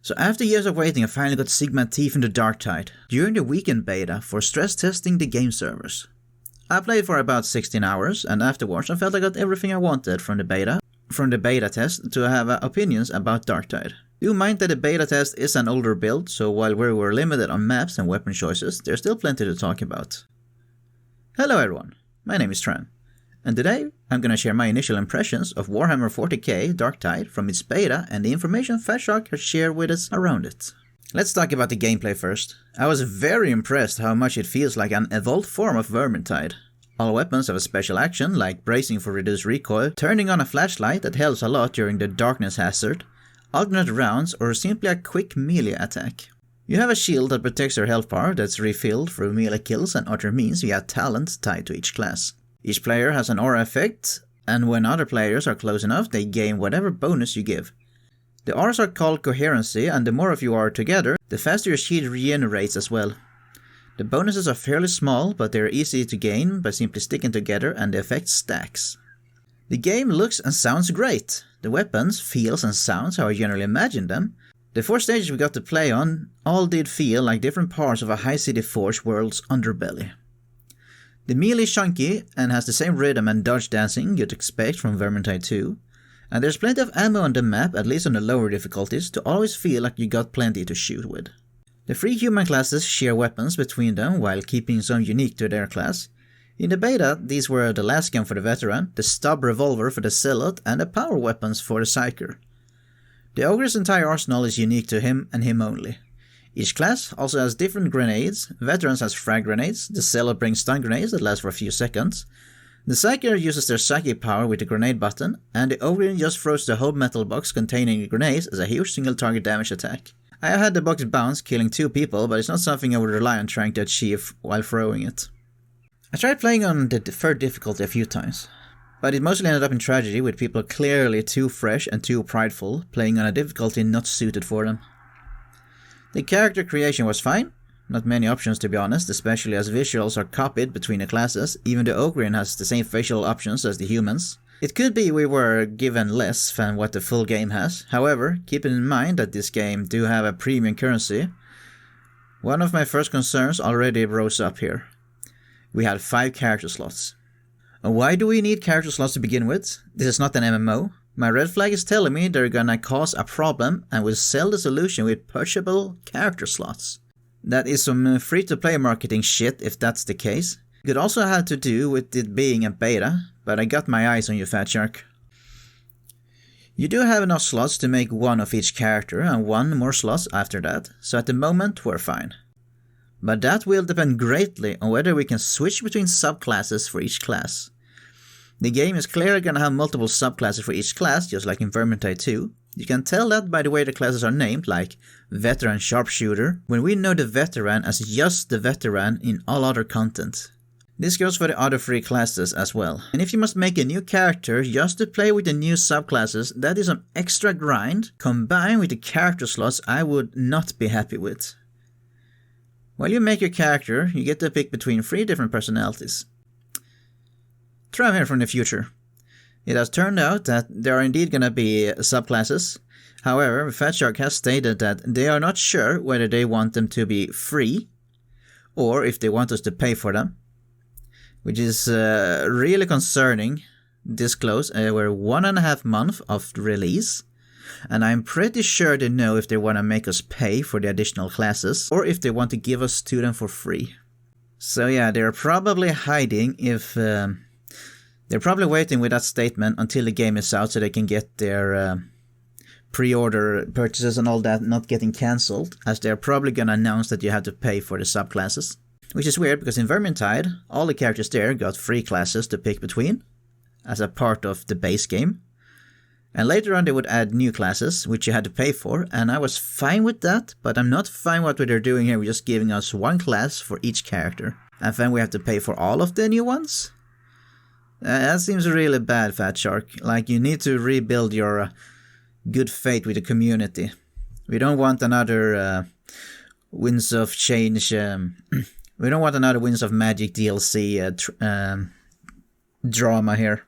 So after years of waiting, I finally got Sigma teeth into Darktide during the weekend beta for stress testing the game servers. I played for about 16 hours, and afterwards I felt I got everything I wanted from the beta test to have opinions about Darktide. Do mind that the beta test is an older build, so while we were limited on maps and weapon choices, there's still plenty to talk about. Hello everyone, my name is Tram, and today I'm gonna share my initial impressions of Warhammer 40k Darktide from its beta and the information Fatshark has shared with us around it. Let's talk about the gameplay first. I was very impressed how much it feels like an evolved form of Vermintide. All weapons have a special action like bracing for reduced recoil, turning on a flashlight that helps a lot during the darkness hazard, alternate rounds, or simply a quick melee attack. You have a shield that protects your health bar that's refilled through melee kills and other means via talent tied to each class. Each player has an aura effect, and when other players are close enough, they gain whatever bonus you give. The auras are called coherency, and the more of you are together, the faster your shield regenerates as well. The bonuses are fairly small, but they are easy to gain by simply sticking together, and the effect stacks. The game looks and sounds great. The weapons, feels and sounds how I generally imagined them. The 4 stages we got to play on all did feel like different parts of a High City Forge world's underbelly. The melee is chunky and has the same rhythm and dodge dancing you'd expect from Vermintide 2, and there's plenty of ammo on the map, at least on the lower difficulties, to always feel like you got plenty to shoot with. The 3 human classes share weapons between them while keeping some unique to their class. In the beta, these were the lasgun for the veteran, the stub revolver for the zealot, and the power weapons for the psyker. The ogre's entire arsenal is unique to him and him only. Each class also has different grenades. Veterans has frag grenades, the zealot brings stun grenades that last for a few seconds. The psyker uses their psychic power with the grenade button, and the ogre just throws the whole metal box containing the grenades as a huge single target damage attack. I have had the box bounce, killing 2 people, but it's not something I would rely on trying to achieve while throwing it. I tried playing on the 3rd difficulty a few times, but it mostly ended up in tragedy with people clearly too fresh and too prideful, playing on a difficulty not suited for them. The character creation was fine, not many options to be honest, especially as visuals are copied between the classes. Even the Ogrian has the same facial options as the humans. It could be we were given less than what the full game has. However, keeping in mind that this game do have a premium currency, one of my first concerns already rose up here. We had 5 character slots. And why do we need character slots to begin with? This is not an MMO. My red flag is telling me they're gonna cause a problem and will sell the solution with purchasable character slots. That is some free-to-play marketing shit if that's the case. It could also have to do with it being a beta, but I got my eyes on you, Fatshark. You do have enough slots to make 1 of each character and 1 more slots after that, so at the moment we're fine. But that will depend greatly on whether we can switch between subclasses for each class. The game is clearly gonna have multiple subclasses for each class, just like in Vermintide 2. You can tell that by the way the classes are named, like Veteran Sharpshooter, when we know the Veteran as just the Veteran in all other content. This goes for the other 3 classes as well. And if you must make a new character just to play with the new subclasses, that is some extra grind, combined with the character slots I would not be happy with. While you make your character, you get to pick between 3 different personalities. Tram here from the future. It has turned out that there are indeed gonna be subclasses. However, Fatshark has stated that they are not sure whether they want them to be free or if they want us to pay for them, which is really concerning this close. We're 1.5 months of release, and I'm pretty sure they know if they want to make us pay for the additional classes or if they want to give us to them for free. So yeah, they're probably hiding if... They're probably waiting with that statement until the game is out so they can get their pre-order purchases and all that not getting cancelled, as they're probably gonna announce that you have to pay for the subclasses. Which is weird because in Vermintide, all the characters there got 3 classes to pick between as a part of the base game. And later on they would add new classes, which you had to pay for, and I was fine with that, but I'm not fine with what they're doing here. We're just giving us 1 class for each character, and then we have to pay for all of the new ones? That seems really bad, Fatshark. Like, you need to rebuild your good faith with the community. We don't want another Winds of Change... we don't want another Winds of Magic DLC drama here.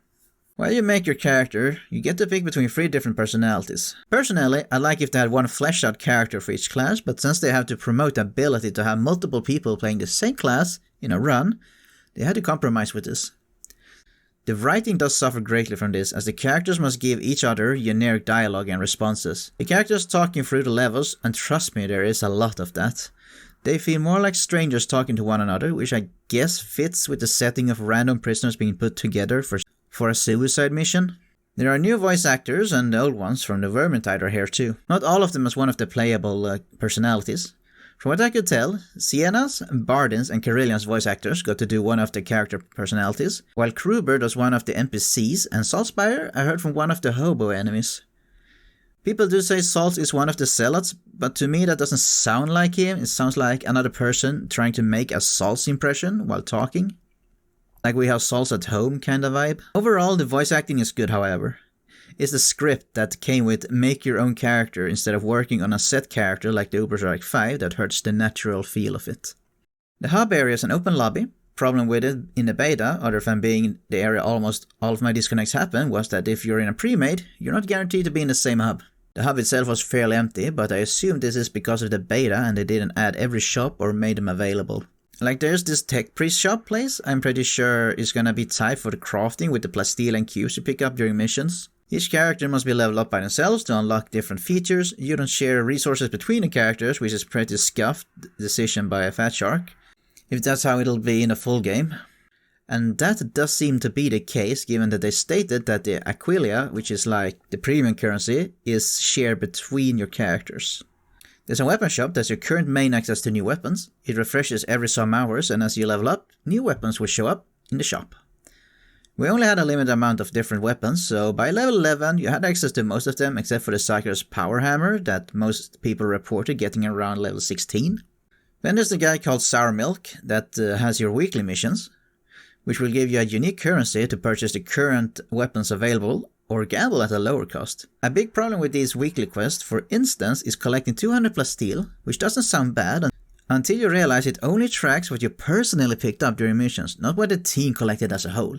While you make your character, you get to pick between 3 different personalities. Personally, I like if they had one fleshed out character for each class, but since they have to promote the ability to have multiple people playing the same class in a run, they had to compromise with this. The writing does suffer greatly from this, as the characters must give each other generic dialogue and responses. The characters talking through the levels, and trust me, there is a lot of that. They feel more like strangers talking to one another, which I guess fits with the setting of random prisoners being put together for a suicide mission. There are new voice actors, and the old ones from the Vermintide are here too. Not all of them as one of the playable personalities. From what I could tell, Sienna's, Bardin's and Carillion's voice actors got to do one of the character personalities, while Kruber does one of the NPCs, and Saltspire I heard from one of the hobo enemies. People do say Salt is one of the zealots, but to me that doesn't sound like him. It sounds like another person trying to make a Salt's impression while talking. Like we have Salt's at home kind of vibe. Overall, the voice acting is good, however. It's the script that came with make your own character instead of working on a set character like the Uberstrike 5 that hurts the natural feel of it. The hub area is an open lobby. Problem with it in the beta, other than being the area almost all of my disconnects happen, was that if you're in a pre-made, you're not guaranteed to be in the same hub. The hub itself was fairly empty, but I assume this is because of the beta and they didn't add every shop or made them available. Like there's this tech priest shop place, I'm pretty sure is gonna be tied for the crafting with the plasteel and cubes you pick up during missions. Each character must be leveled up by themselves to unlock different features. You don't share resources between the characters, which is a pretty scuffed decision by a Fat Shark, if that's how it'll be in a full game. And that does seem to be the case, given that they stated that the Aquilia, which is like the premium currency, is shared between your characters. There's a weapon shop that's your current main access to new weapons. It refreshes every some hours, and as you level up, new weapons will show up in the shop. We only had a limited amount of different weapons, so by level 11 you had access to most of them except for the Psyker's Power Hammer that most people reported getting around level 16. Then there's the guy called Sour Milk that has your weekly missions, which will give you a unique currency to purchase the current weapons available or gamble at a lower cost. A big problem with these weekly quests, for instance, is collecting 200 plasteel, which doesn't sound bad until you realize it only tracks what you personally picked up during missions, not what the team collected as a whole.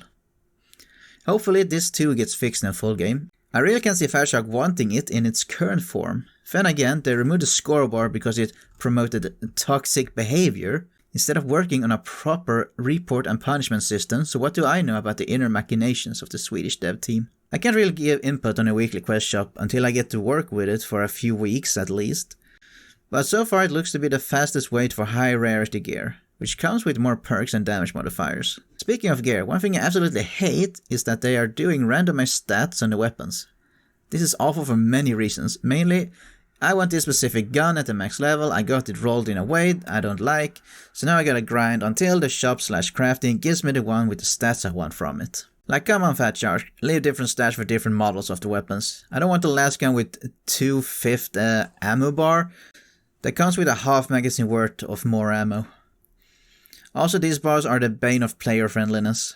Hopefully this too gets fixed in a full game. I really can see Fat Shark wanting it in its current form. Then again, they removed the scoreboard because it promoted toxic behavior, instead of working on a proper report and punishment system. So what do I know about the inner machinations of the Swedish dev team? I can't really give input on a weekly quest shop until I get to work with it for a few weeks at least. But so far it looks to be the fastest way for high rarity gear, which comes with more perks and damage modifiers. Speaking of gear, one thing I absolutely hate is that they are doing randomized stats on the weapons. This is awful for many reasons. Mainly, I want this specific gun at the max level, I got it rolled in a way I don't like, so now I gotta grind until the shop/crafting gives me the one with the stats I want from it. Like, come on Fat Shark, leave different stats for different models of the weapons. I don't want the last gun with 2/5 ammo bar that comes with a half magazine worth of more ammo. Also, these bars are the bane of player friendliness.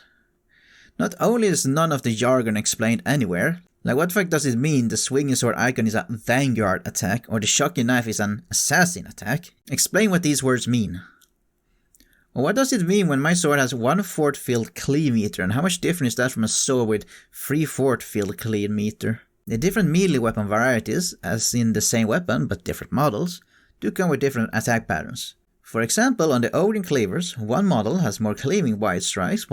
Not only is none of the jargon explained anywhere, like what the fuck does it mean the swinging sword icon is a vanguard attack or the shocking knife is an assassin attack? Explain what these words mean. Or what does it mean when my sword has 1/4 field clean meter, and how much different is that from a sword with 3/4 field clean meter? The different melee weapon varieties, as in the same weapon but different models, do come with different attack patterns. For example, on the Odin Cleavers, one model has more cleaving wide strikes,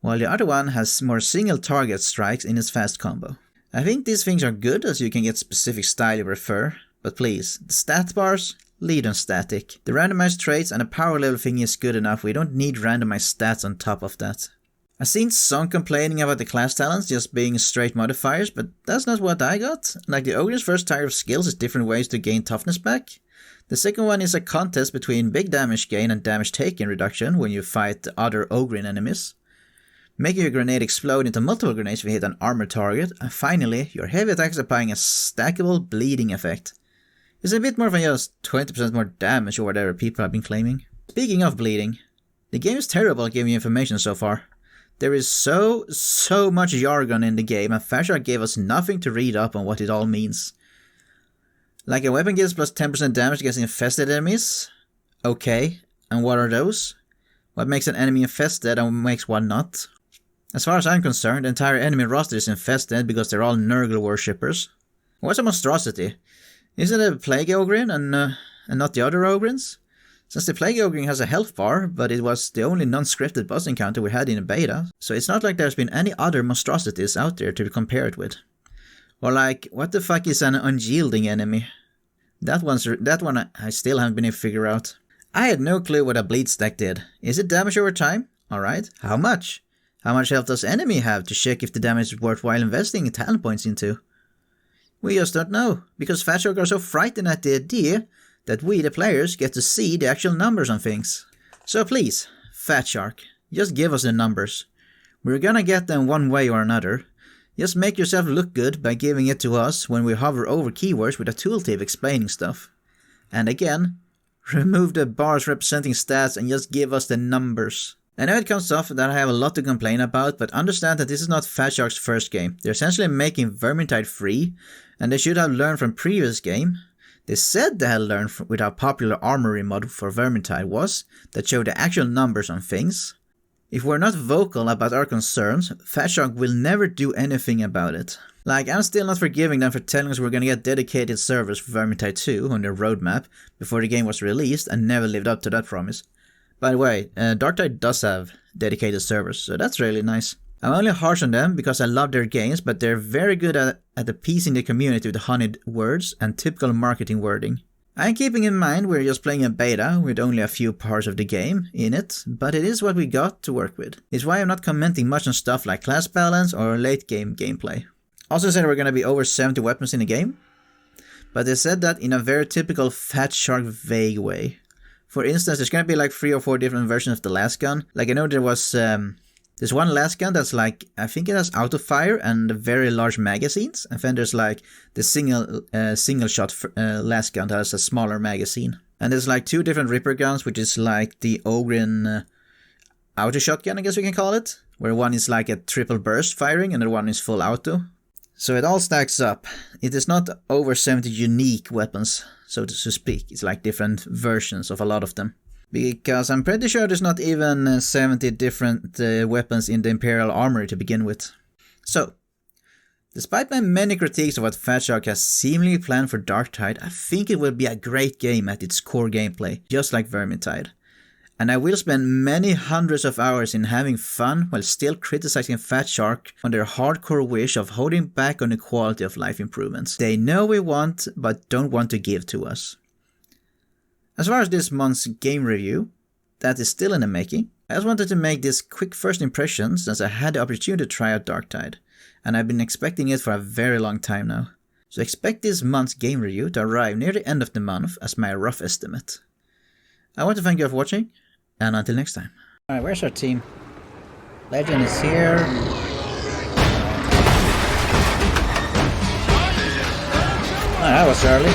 while the other one has more single target strikes in its fast combo. I think these things are good as you can get specific style you prefer, but please, the stat bars, leave them static. The randomized traits and the power level thing is good enough, we don't need randomized stats on top of that. I've seen some complaining about the class talents just being straight modifiers, but that's not what I got. Like the Ogre's first tier of skills is different ways to gain toughness back. The second one is a contest between big damage gain and damage taken reduction when you fight other Ogrin enemies, making your grenade explode into multiple grenades if you hit an armor target, and finally, your heavy attacks applying a stackable bleeding effect. It's a bit more than just 20% more damage or whatever people have been claiming. Speaking of bleeding, the game is terrible at giving you information so far. There is so much jargon in the game, and Fat Shark gave us nothing to read up on what it all means. Like a weapon gives plus 10% damage against infested enemies? Okay, and what are those? What makes an enemy infested and what makes one not? As far as I'm concerned, the entire enemy roster is infested because they're all Nurgle worshippers. What's a monstrosity? Isn't it a Plague Ogre and not the other Ogres? Since the Plague Ogre has a health bar, but it was the only non-scripted boss encounter we had in the beta, so it's not like there's been any other monstrosities out there to compare it with. Or like, what the fuck is an unyielding enemy? That one I still haven't been able to figure out. I had no clue what a bleed stack did. Is it damage over time? Alright, how much? How much health does enemy have to check if the damage is worthwhile investing talent points into? We just don't know, because Fat Shark are so frightened at the idea that we, the players, get to see the actual numbers on things. So please, Fat Shark, just give us the numbers. We're gonna get them one way or another. Just make yourself look good by giving it to us when we hover over keywords with a tooltip explaining stuff. And again, remove the bars representing stats and just give us the numbers. I know it comes off that I have a lot to complain about, but understand that this is not Fat Shark's first game. They're essentially making Vermintide free, and they should have learned from previous game. They said they had learned with how popular Armory mod for Vermintide was, that showed the actual numbers on things. If we're not vocal about our concerns, Fat Shark will never do anything about it. Like, I'm still not forgiving them for telling us we're gonna get dedicated servers for Vermintide 2 on their roadmap before the game was released and never lived up to that promise. By the way, Darktide does have dedicated servers, so that's really nice. I'm only harsh on them because I love their games, but they're very good at appeasing the community with honeyed words and typical marketing wording. I'm keeping in mind we're just playing a beta with only a few parts of the game in it, but it is what we got to work with. It's why I'm not commenting much on stuff like class balance or late game gameplay. Also said we're gonna be over 70 weapons in the game, but they said that in a very typical Fat Shark vague way. For instance, there's gonna be like 3 or 4 different versions of the last gun. Like I know there was there's one last gun that's like, I think it has auto fire and very large magazines. And then there's like the single shot last gun that has a smaller magazine. And there's like 2 different Ripper guns, which is like the Ogrin auto shotgun, I guess we can call it. Where one is like a triple burst firing and the one is full auto. So it all stacks up. It is not over 70 unique weapons, so to speak. It's like different versions of a lot of them. Because I'm pretty sure there's not even 70 different weapons in the Imperial Armory to begin with. So, despite my many critiques of what Fat Shark has seemingly planned for Darktide, I think it will be a great game at its core gameplay, just like Vermintide. And I will spend many hundreds of hours in having fun while still criticizing Fat Shark on their hardcore wish of holding back on the quality of life improvements they know we want but don't want to give to us. As far as this month's game review, that is still in the making, I just wanted to make this quick first impression since I had the opportunity to try out Darktide, and I've been expecting it for a very long time now. So expect this month's game review to arrive near the end of the month as my rough estimate. I want to thank you all for watching, and until next time. Alright, where's our team? Legend is here. Oh, that was early.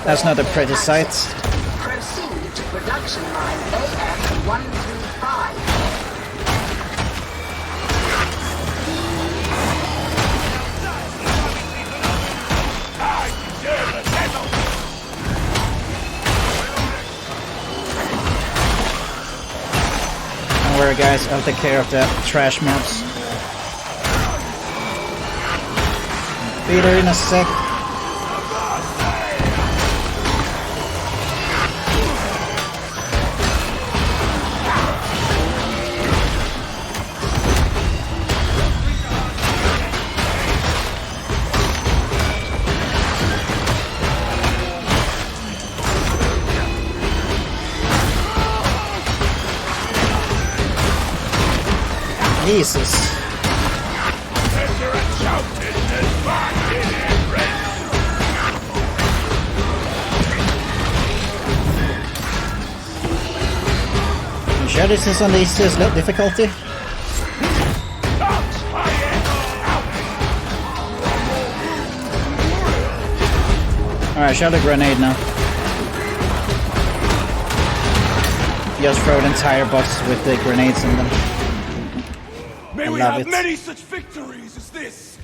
That's not a pretty sight. Proceed to production line AF-135. Don't worry guys, I'll take care of the trash mobs. Be there in a sec. Jesus. You sure this is on the easiest difficulty? Alright, shot a grenade now. just throw the entire box with the grenades in them. May I we love have it. many such victories as this!